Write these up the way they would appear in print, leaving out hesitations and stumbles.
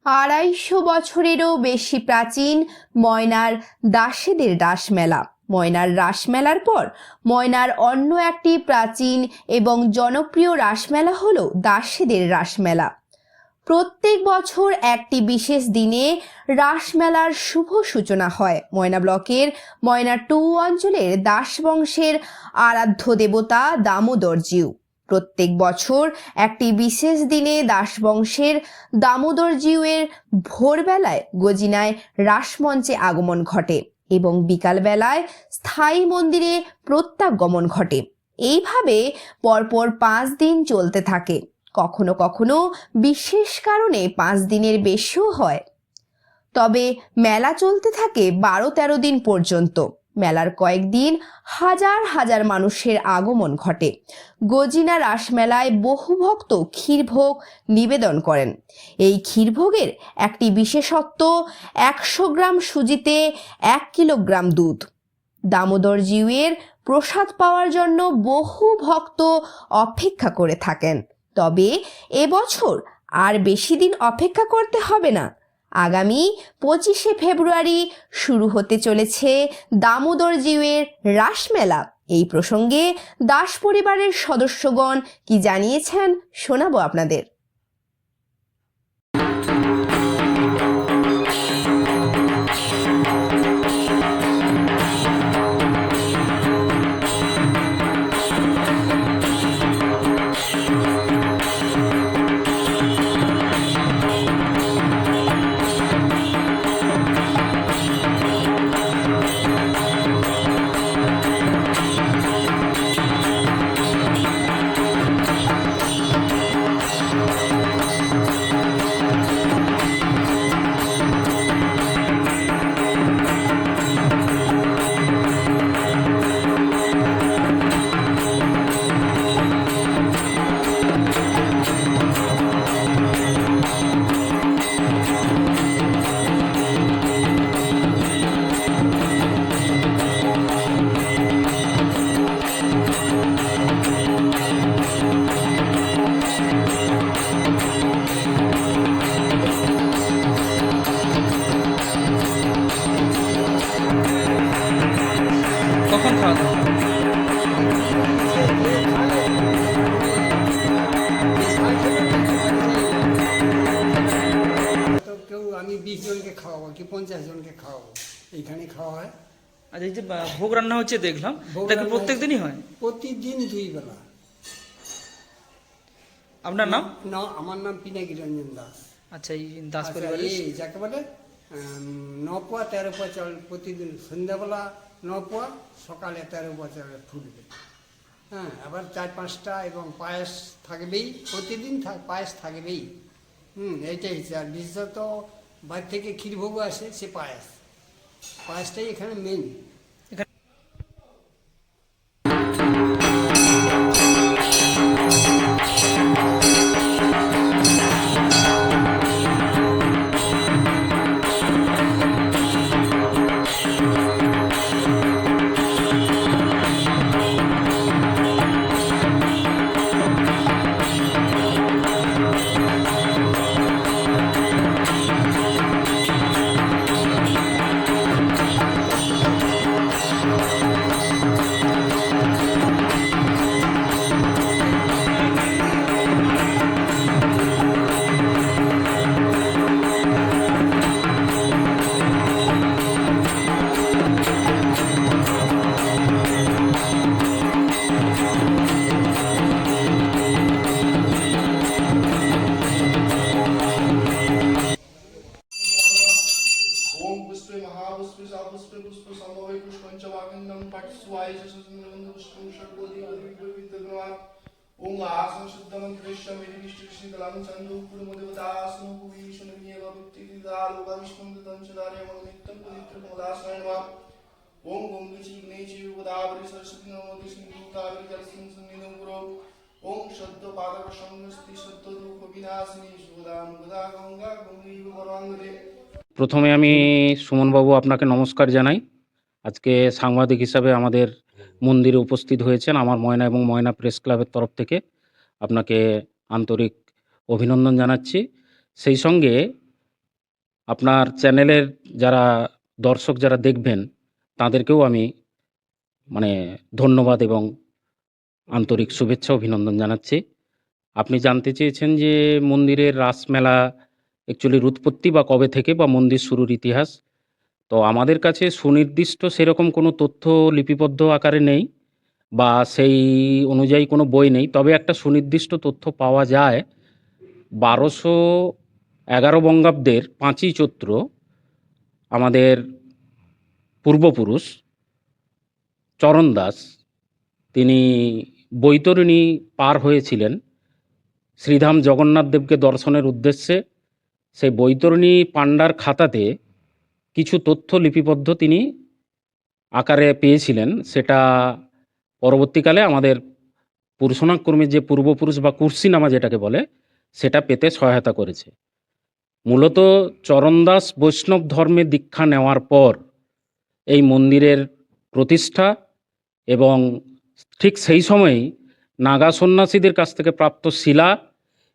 250 বছরেরও বেশি প্রাচীন ময়নার দাসেদের রাসমেলা। ময়নার রাসমেলার পর ময়নার অন্য একটি প্রাচীন এবং জনপ্রিয় রাসমেলা হলো দাসেদের রাসমেলা। প্রত্যেক বছর একটি বিশেষ দিনে রাসমেলার শুভ সূচনা হয়। ময়না ব্লকের ময়না 2 অঞ্চলের দাস বংশের আরাধ্য দেবতা দামোদরজিউ। প্রত্যেক বছর একটি বিশেষ দিনে দাসবংশের দামোদরজিউয়ের ভোরবেলায় গজিনায় রাসমঞ্চে আগমন ঘটে এবং বিকালবেলায় স্থায়ী মন্দিরে প্রত্যাগমন ঘটে। এইভাবে পরপর 5 দিন চলতে থাকে। কখনো কখনো বিশেষ কারণে 5 দিনের বেশিও হয়। তবে মেলা চলতে থাকে 12-13 দিন পর্যন্ত। মেলার কয়েকদিন হাজার হাজার মানুষের আগমন ঘটে। গজিনা রাসমেলায় বহু ভক্ত ক্ষীরভোগ নিবেদন করেন। এই ক্ষীরভোগের একটি বিশেষত্ব, 100 গ্রাম সুজিতে 1 কিলোগ্রাম দুধ। দামোদরজিউয়ের প্রসাদ পাওয়ার জন্য বহু ভক্ত অপেক্ষা করে থাকেন। তবে এবছর আর বেশি দিন অপেক্ষা করতে হবে না। আগামী 25শে ফেব্রুয়ারি শুরু হতে চলেছে দামোদরজিউয়ের রাসমেলা। এই প্রসঙ্গে দাস পরিবারের সদস্যগণ কি জানিয়েছেন শোনাবো আপনাদের। কখন খাওয়া দাওয়া? তো কেউ আমি 20 জনকে খাওয়াবো, কি 50 জনকে খাওয়াবো, এইখানে খাওয়া হয়। আচ্ছা, এই যে ভোগ রান্না হচ্ছে দেখলাম, ভোগ এটা কি রান্না প্রত্যেক দিনই হয়? প্রতিদিন 2 বেলা। আপনার নাম? না, আমার নাম পিনাকি রঞ্জন দাস। আচ্ছা, এই দাস আচ্ছা, পরিবারের এই যাকে বলে 9 পোয়া 13 পোয়া চাল প্রতিদিন সন্ধ্যাবেলা 9 পোয়া, সকালে 13 পোয়া চাল ফুটবে। হ্যাঁ, আবার 4-5টা এবং পায়েস থাকবেই, প্রতিদিন পায়েস থাকবেই। এইটাই হচ্ছে। আর বিশেষত বাইরে থেকে ক্ষীরভোগ আসে, সে পায়েসটাই এখানে মেন। ओम पुष्पे महापुष्पे सापुष्पे पुष्प समवे पुष्पंच वाकंदम पट स्वाय सुसुंदरवंद पुष्पं षड्कोदि विद्यग्नवान ओम आसन शुद्ध मंत्रेश्वर मेरी विष्णु शीतलं चंदो कुरुमदेवतासनो कुवीषण नियम वित्तिदा लोका विष्णु दं चदारे नित्यं पवित्र कमलासनवा ओम गंगेची ग्नेची गोदावरी सरस्वती नमोति सिंधु कावेरी जलसिंह सन्निधं गुरु ओम शुद्ध पादक संगस्ति शुद्ध दुख विनाशिनी सुदाम गदा गंगा गंगैव परमांगदे। প্রথমে আমি সুমনবাবু আপনাকে নমস্কার জানাই। আজকে সাংবাদিক হিসাবে আমাদের মন্দিরে উপস্থিত হয়েছেন আমার ময়না এবং ময়না প্রেস ক্লাবের তরফ থেকে আপনাকে আন্তরিক অভিনন্দন জানাচ্ছি। সেই সঙ্গে আপনার চ্যানেলের যারা দর্শক যারা দেখবেন তাদেরকেও আমি মানে ধন্যবাদ এবং আন্তরিক শুভেচ্ছা অভিনন্দন জানাচ্ছি। আপনি জানতে চেয়েছেন যে মন্দিরের রাসমেলা অ্যাকচুয়ালির উৎপত্তি বা কবে থেকে বা মন্দির শুরুর ইতিহাস। তো আমাদের কাছে সুনির্দিষ্ট সেরকম কোনো তথ্য লিপিবদ্ধ আকারে নেই বা সেই অনুযায়ী কোনো বই নেই। তবে একটা সুনির্দিষ্ট তথ্য পাওয়া যায় 1211 বঙ্গাব্দের 5ই চৈত্র আমাদের পূর্বপুরুষ চরণ দাস তিনি বৈতরণী পার হয়েছিলেন শ্রীধাম জগন্নাথ দেবকে দর্শনের উদ্দেশ্যে। সেই বৈতরণী পাণ্ডার খাতাতে কিছু তথ্য লিপিবদ্ধ তিনি আকারে পেয়েছিলেন। সেটা পরবর্তীকালে আমাদের পুরুষনাগ কর্মীর যে পূর্বপুরুষ বা কুর্সিনামা যেটাকে বলে সেটা পেতে সহায়তা করেছে। মূলত চরণদাস বৈষ্ণব ধর্মে দীক্ষা নেওয়ার পর এই মন্দিরের প্রতিষ্ঠা এবং ঠিক সেই সময়েই নাগা সন্ন্যাসীদের কাছ থেকে প্রাপ্ত শিলা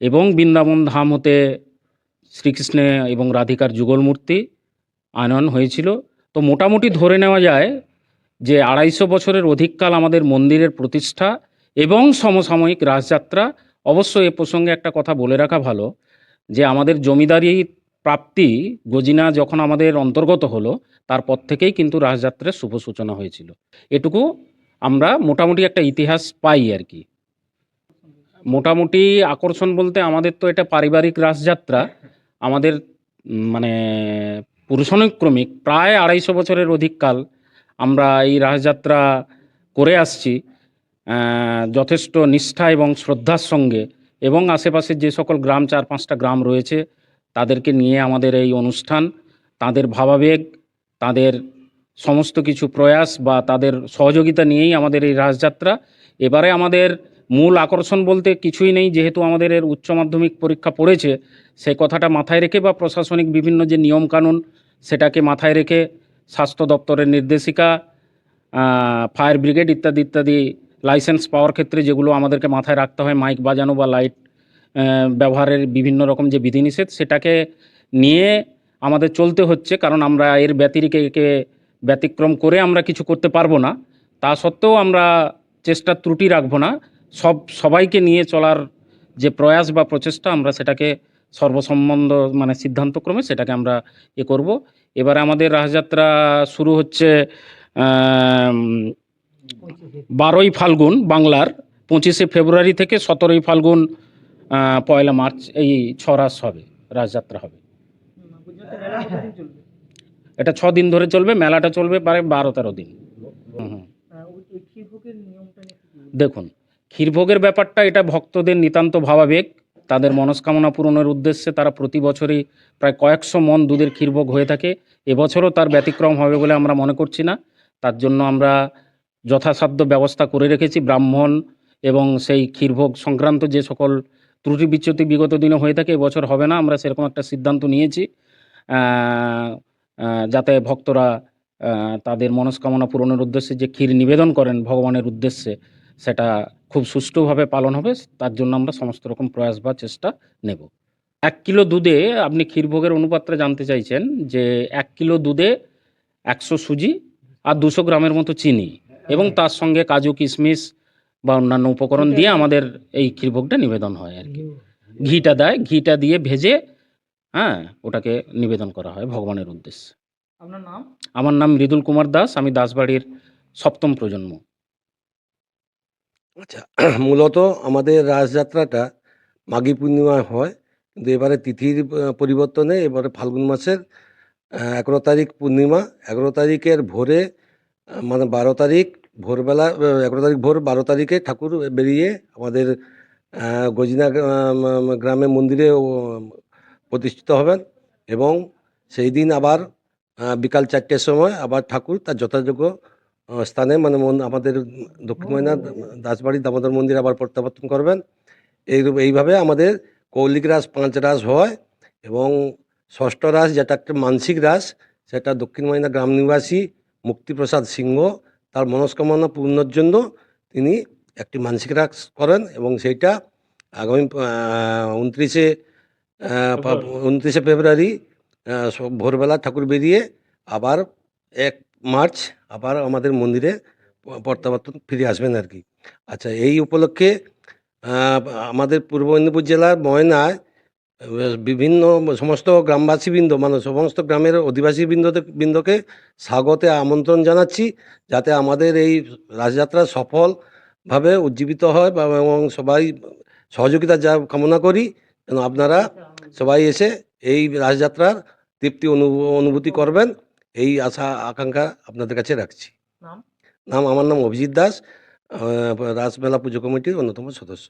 এবং বৃন্দাবন ধাম হতে শ্রীকৃষ্ণে এবং রাধিকার যুগল মূর্তি আনয়ন হয়েছিল। তো মোটামুটি ধরে নেওয়া যায় যে 250 বছরের অধিককাল আমাদের মন্দিরের প্রতিষ্ঠা এবং সমসাময়িক রাসযাত্রা। অবশ্য এ প্রসঙ্গে একটা কথা বলে রাখা ভালো যে আমাদের জমিদারি প্রাপ্তি গজিনা যখন আমাদের অন্তর্গত হলো তারপর থেকেই কিন্তু রাসযাত্রার শুভ সূচনা হয়েছিল। এটুকু আমরা মোটামুটি একটা ইতিহাস পাই আর কি। মোটামুটি আকর্ষণ বলতে আমাদের তো এটা পারিবারিক রাসযাত্রা। আমাদের মানে পুরুষানুক্রমিক প্রায় 250 বছরের অধিককাল আমরা এই রাসযাত্রা করে আসছি যথেষ্ট নিষ্ঠা এবং শ্রদ্ধার সঙ্গে, এবং আশেপাশের যে সকল গ্রাম 4-5টা গ্রাম রয়েছে তাদেরকে নিয়ে আমাদের এই অনুষ্ঠান। তাদের ভাবাবেগ, তাদের সমস্ত কিছু প্রয়াস বা তাদের সহযোগিতা নিয়েই আমাদের এই রাসযাত্রা। এবারে আমাদের মূল আকর্ষণ বলতে কিছুই নেই, যেহেতু আমাদের এর উচ্চ মাধ্যমিক পরীক্ষা পড়েছে সেই কথাটা মাথায় রেখে বা প্রশাসনিক বিভিন্ন যে নিয়মকানুন সেটাকে মাথায় রেখে স্বাস্থ্য দপ্তরের নির্দেশিকা, ফায়ার ব্রিগেড ইত্যাদি ইত্যাদি লাইসেন্স পাওয়ার ক্ষেত্রে যেগুলো আমাদেরকে মাথায় রাখতে হয়, মাইক বাজানো বা লাইট ব্যবহারের বিভিন্ন রকম যে বিধিনিষেধ সেটাকে নিয়ে আমাদের চলতে হচ্ছে। কারণ আমরা এর ব্যতিক্রম করে আমরা কিছু করতে পারবো না। তা সত্ত্বেও আমরা চেষ্টার ত্রুটি রাখবো না। সবাইকে নিয়ে চলার যে প্রয়াস বা প্রচেষ্টা আমরা সেটাকে সর্বসম্বন্ধ মানে সিদ্ধান্তক্রমে সেটাকে আমরা করব। এবারে আমাদের রাসযাত্রা শুরু হচ্ছে 12ই ফাল্গুন বাংলার, 25শে ফেব্রুয়ারি থেকে 17ই ফাল্গুন 1 মার্চ এই 6 রাস হবে, রাসযাত্রা হবে। এটা 6 দিন ধরে চলবে। মেলাটা চলবে প্রায় 12-13 দিন। দেখুন, ক্ষীরভোগের ব্যাপারটা এটা ভক্তদের নিতান্ত ভাবাবেগ। তাদের মনস্কামনা পূরণের উদ্দেশ্যে তারা প্রতি বছরই প্রায় কয়েকশো মণ দুধের ক্ষীরভোগ হয়ে থাকে। এবছরও তার ব্যতিক্রম হবে বলে আমরা মনে করছি না। তার জন্য আমরা যথাসাধ্য ব্যবস্থা করে রেখেছি। ব্রাহ্মণ এবং সেই ক্ষীরভোগ সংক্রান্ত যে সকল ত্রুটি বিচ্যুতি বিগত দিনে হয়ে থাকে এবছর হবে না, আমরা সেরকম একটা সিদ্ধান্ত নিয়েছি যাতে ভক্তরা তাদের মনস্কামনা পূরণের উদ্দেশ্যে যে ক্ষীর নিবেদন করেন ভগবানের উদ্দেশ্যে সেটা খুব সুষ্ঠুভাবে পালন হবে। তার জন্য আমরা সমস্ত রকম প্রয়াস বা চেষ্টা নেব। 1 কিলো দুধে আপনি ক্ষীরভোগের অনুপাতটা জানতে চাইছেন যে 1 কিলো দুধে 100 সুজি আর 200 গ্রামের মতো চিনি এবং তার সঙ্গে কাজু কিশমিশ বা অন্যান্য উপকরণ দিয়ে আমাদের এই ক্ষীরভোগটা নিবেদন হয় আর কি। ঘিটা দেয়, ঘিটা দিয়ে ভেজে ওটাকে নিবেদন করা হয় ভগবানের উদ্দেশ্যে। আপনার নাম? আমার নাম মৃদুল কুমার দাস, আমি দাসবাড়ির 7ম প্রজন্ম। আচ্ছা, মূলত আমাদের রাসযাত্রাটা মাঘী পূর্ণিমায় হয়, কিন্তু এবারে তিথির পরিবর্তনে এবারে ফাল্গুন মাসের 11 তারিখ পূর্ণিমা। 11 তারিখের ভোরে মানে 12 তারিখ ভোরবেলা 11 তারিখ ভোর 12 তারিখে ঠাকুর বেরিয়ে আমাদের গজিনা গ্রামে মন্দিরে প্রতিষ্ঠিত হবেন এবং সেই দিন আবার বিকাল 4টের সময় আবার ঠাকুর তার যথাযোগ্য স্থানে মানে আমাদের দক্ষিণ ময়না দাসবাড়ি দামোদর মন্দির আবার প্রত্যাবর্তন করবেন। এইভাবে আমাদের কৌলিক রাস 5 রাস হয় এবং ষষ্ঠ রাস যেটা একটা মানসিক রাস, সেটা দক্ষিণ ময়না গ্রাম নিবাসী মুক্তিপ্রসাদ সিংহ তার মনস্কামনা পূর্ণর জন্য তিনি একটি মানসিক রাস করেন এবং সেইটা আগামী 29শে ফেব্রুয়ারি ভোরবেলা ঠাকুর বেরিয়ে আবার 1 মার্চ আবার আমাদের মন্দিরে প্রত্যাবর্তন ফিরে আসবেন আর কি। আচ্ছা, এই উপলক্ষে আমাদের পূর্ব মেদিনীপুর জেলার ময়নায় বিভিন্ন সমস্ত গ্রামবাসীবৃন্দ মানে সমস্ত গ্রামের অধিবাসীবৃন্দকে স্বাগতে আমন্ত্রণ জানাচ্ছি, যাতে আমাদের এই রাসযাত্রা সফলভাবে উজ্জীবিত হয় এবং সবাই সহযোগিতা যা কামনা করি, যেন আপনারা সবাই এসে এই রাসযাত্রার তৃপ্তি অনুভূতি করবেন, এই আশা আকাঙ্ক্ষা আপনাদের কাছে রাখছি। নাম? আমার নাম অভিজিৎ দাস, রাসমেলা পুজো কমিটির অন্যতম সদস্য।